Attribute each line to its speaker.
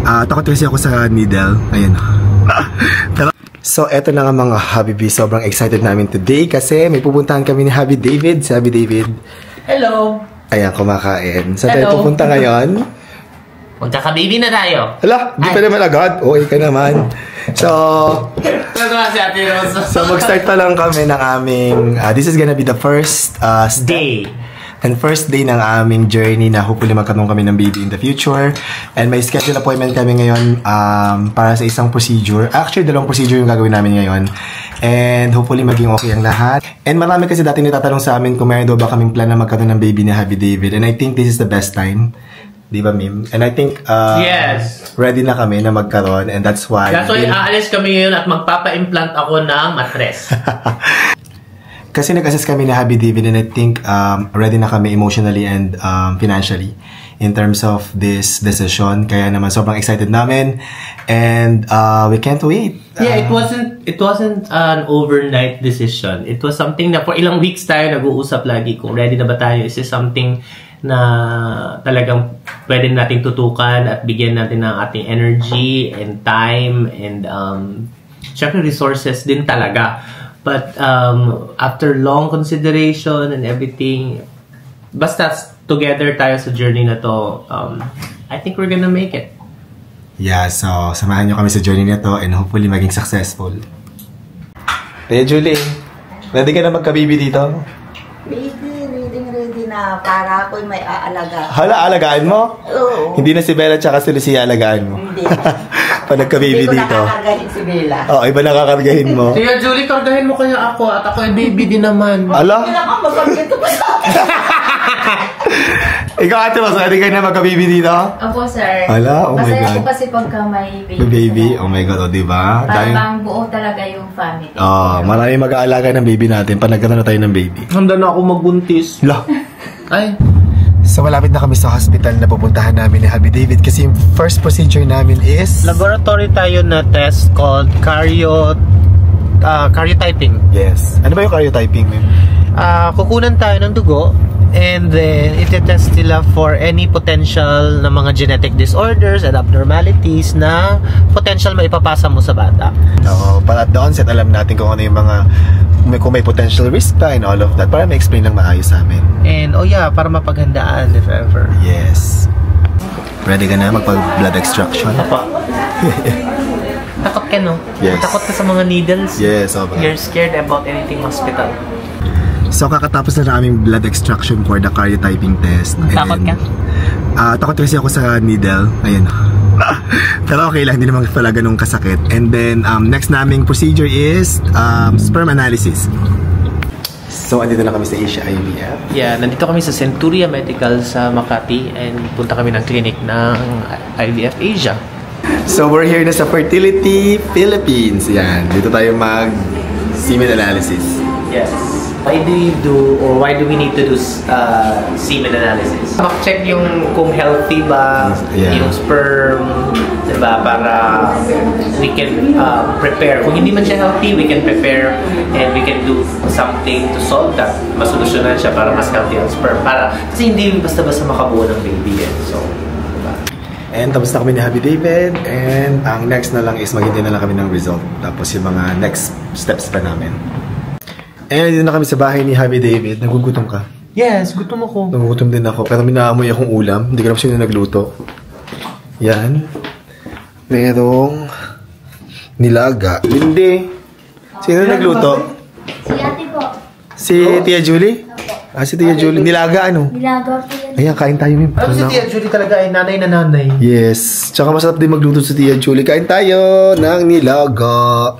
Speaker 1: Takot kasi ako sa needle. Ayun. Pero, so, eto na nga mga Habibi. Sobrang excited namin today kasi may pupuntahan kami ni Habi David. Si Habi David.
Speaker 2: Hello!
Speaker 1: Ayan, kumakain. Saan tayo pupunta ngayon?
Speaker 2: Magkaka-baby na tayo.
Speaker 1: Hala, di pa naman agad. Okay ka naman. So, mag-start pa lang kami ng aming, this is gonna be the first day. And first day ng aming journey na hopefully magkaroon kami ng baby in the future. And may schedule appointment kami ngayon para sa isang procedure. Actually, dalawang procedure yung gagawin namin ngayon. And hopefully maging okay ang lahat. And marami kasi dati nitatanong sa amin kung mayroon daw ba kaming plan na magkaroon ng baby ni Habi David. And I think this is the best time. Di ba, Mim? And I think
Speaker 2: yes,
Speaker 1: ready na kami na magkaroon. And that's why
Speaker 2: aalis kami ngayon at magpapa-implant ako ng mattress.
Speaker 1: Kasi nag-assess kami ni Habi David and I think ready na kami emotionally and financially in terms of this decision. Kaya naman sobrang excited namin and we can't wait.
Speaker 2: Yeah, it wasn't an overnight decision. It was something na for ilang weeks tayo nag-uusap lagi kung ready na ba tayo. Is this something na talagang pwede natin tutukan at bigyan natin ng ating energy and time and syempre resources din talaga. But after long consideration and everything, basta together tayo sa journey na to, I think we're gonna make it.
Speaker 1: Yeah, so samahan nyo kami sa journey na to and hopefully maging successful. Tia Julie, ready ka na magka-baby dito?
Speaker 3: Ready na para ako'y may aalaga. Hala,
Speaker 1: alagaan mo?
Speaker 3: Oo.
Speaker 1: Hindi na si Bella tsaka si Lucia alagaan mo?
Speaker 3: Hindi.
Speaker 1: Pag nagka-baby dito.
Speaker 3: Hindi ko nakakargahin si Bella.
Speaker 1: Oo, iba nakakargahin mo.
Speaker 2: Tia Julie, kargahin mo kaya ako at ako ay baby din naman.
Speaker 1: Ala?
Speaker 3: Hindi naman, magkagito pa sa akin.
Speaker 1: Ikaw ate, mas ready ka na magka-baby dito?
Speaker 4: Opo, sir.
Speaker 1: Ala, oh my God.
Speaker 4: Masaya po kasi pagka may baby.
Speaker 1: Baby, oh my God, o diba?
Speaker 4: Parang buo talaga yung family.
Speaker 1: Marami mag-aalaga ng baby natin pag nagkaroon na tayo ng baby.
Speaker 2: Handa na ako magbuntis.
Speaker 1: La.
Speaker 2: Ay.
Speaker 1: So malapit na kami sa hospital na pupuntahan namin ni Habi David kasi yung first procedure namin is
Speaker 2: laboratory tayo na test called karyotyping.
Speaker 1: Yes. Ano ba yung karyotyping, ma'am?
Speaker 2: Kukunan tayo ng dugo and then itetest sila for any potential na mga genetic disorders and abnormalities na potential maipapasa mo sa bata.
Speaker 1: Oo, para at the onset alam natin kung ano yung mga kung may potential risk pa and all of that para ma-explain lang maayos sa amin.
Speaker 2: And para mapaghandaan if ever.
Speaker 1: Yes. Ready ka na magpag-blood extraction?
Speaker 2: Apa. Takot ka, no?
Speaker 1: Yes.
Speaker 2: Takot ka sa mga needles?
Speaker 1: Yes, okay.
Speaker 2: You're scared about anything hospital?
Speaker 1: So, kakatapos na naming blood extraction for the karyotyping test.
Speaker 2: Takot ka?
Speaker 1: Takot kasi ako sa needle. Ayun. Pero okay lang, hindi naman pala ganun kasakit. And then, next naming procedure is sperm analysis. So, andito na kami sa Asia IVF.
Speaker 2: Yeah, nandito kami sa Centuria Medical sa Makati and punta kami ng clinic ng IVF Asia.
Speaker 1: So, we're here na sa Fertility Philippines. Yan, dito tayo mag-semen analysis.
Speaker 2: Yes. Why do we need to do semen analysis? Check yung kung healthy ba yung sperm, diba? Para we can prepare. Kung hindi man siya healthy, we can prepare and we can do something to solve that. Masolusyonan siya para mas healthy ang sperm. Kasi hindi basta-basta makabuo ng baby yan. So, diba?
Speaker 1: And tapos na kami ni Habi David and ang next na lang is maghintay na lang kami ng result. Tapos yung mga next steps pa namin. And dito na kami sa bahay ni Habi David. Nagugutom ka?
Speaker 2: Yes, gutom ako.
Speaker 1: Nagugutom din ako. Pero minaamoy akong ulam. Hindi ko naman sino nagluto. Yan. Merong nilaga. Hindi. Sino nagluto?
Speaker 4: Si ate po.
Speaker 1: Si Tia Julie? Si Tia Julie. Nilaga ano?
Speaker 4: Nilaga po yan.
Speaker 1: Ayan, kain tayo, Mim.
Speaker 2: Si Tia Julie talaga ay nanay na nanay.
Speaker 1: Yes. Tsaka masarap din magluto si Tia Julie. Kain tayo ng nilaga.